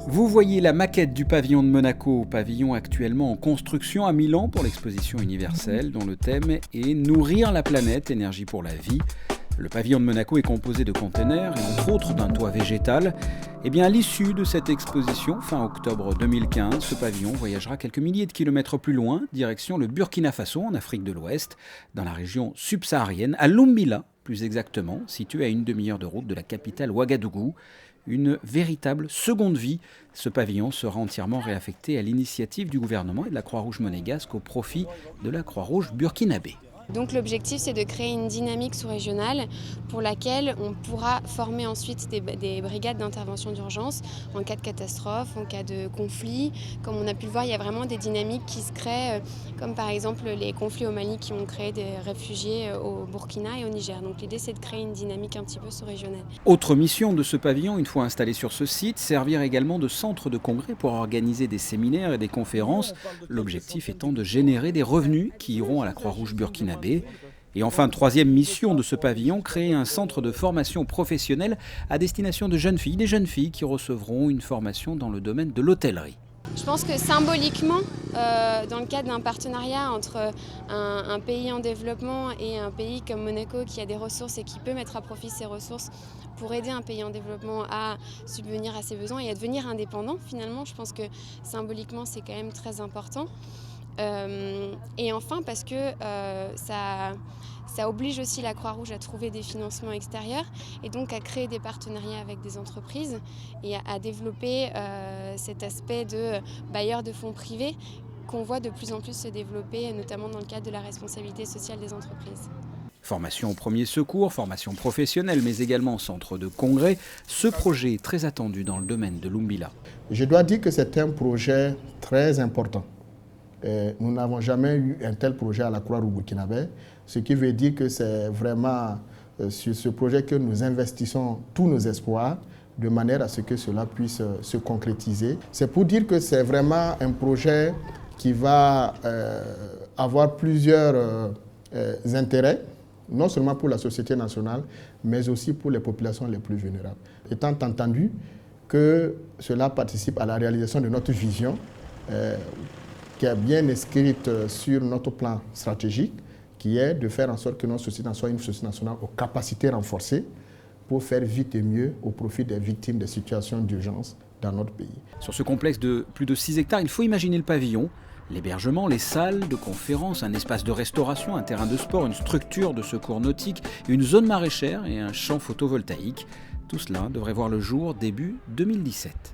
Vous voyez la maquette du pavillon de Monaco, pavillon actuellement en construction à Milan pour l'exposition universelle dont le thème est « Nourrir la planète, énergie pour la vie ». Le pavillon de Monaco est composé de containers et entre autres d'un toit végétal. Et bien à l'issue de cette exposition, fin octobre 2015, ce pavillon voyagera quelques milliers de kilomètres plus loin, direction le Burkina Faso en Afrique de l'Ouest, dans la région subsaharienne, à Lumbila plus exactement, située à une demi-heure de route de la capitale Ouagadougou. Une véritable seconde vie. Ce pavillon sera entièrement réaffecté à l'initiative du gouvernement et de la Croix-Rouge monégasque au profit de la Croix-Rouge burkinabé. Donc l'objectif, c'est de créer une dynamique sous-régionale pour laquelle on pourra former ensuite des brigades d'intervention d'urgence en cas de catastrophe, en cas de conflit. Comme on a pu le voir, il y a vraiment des dynamiques qui se créent, comme par exemple les conflits au Mali qui ont créé des réfugiés au Burkina et au Niger. Donc l'idée, c'est de créer une dynamique un petit peu sous-régionale. Autre mission de ce pavillon, une fois installé sur ce site, servir également de centre de congrès pour organiser des séminaires et des conférences. L'objectif étant de générer des revenus qui iront à la Croix-Rouge burkinabé. Et enfin, troisième mission de ce pavillon, créer un centre de formation professionnelle à destination de jeunes filles, des jeunes filles qui recevront une formation dans le domaine de l'hôtellerie. Je pense que symboliquement, dans le cadre d'un partenariat entre un pays en développement et un pays comme Monaco qui a des ressources et qui peut mettre à profit ses ressources pour aider un pays en développement à subvenir à ses besoins et à devenir indépendant, finalement, je pense que symboliquement, c'est quand même très important. Et enfin parce que ça oblige aussi la Croix-Rouge à trouver des financements extérieurs et donc à créer des partenariats avec des entreprises et à développer cet aspect de bailleurs de fonds privés qu'on voit de plus en plus se développer, notamment dans le cadre de la responsabilité sociale des entreprises. Formation au premier secours, formation professionnelle, mais également centre de congrès. Ce projet est très attendu dans le domaine de Lumbila. Je dois dire que c'est un projet très important. Nous n'avons jamais eu un tel projet à la Croix-Rouge burkinabé, ce qui veut dire que c'est vraiment sur ce projet que nous investissons tous nos espoirs de manière à ce que cela puisse se concrétiser. C'est pour dire que c'est vraiment un projet qui va avoir plusieurs intérêts, non seulement pour la société nationale, mais aussi pour les populations les plus vulnérables. Étant entendu que cela participe à la réalisation de notre vision, qui est bien inscrite sur notre plan stratégique, qui est de faire en sorte que notre société soit une société nationale aux capacités renforcées pour faire vite et mieux au profit des victimes des situations d'urgence dans notre pays. Sur ce complexe de plus de 6 hectares, il faut imaginer le pavillon, l'hébergement, les salles de conférence, un espace de restauration, un terrain de sport, une structure de secours nautique, une zone maraîchère et un champ photovoltaïque. Tout cela devrait voir le jour début 2017.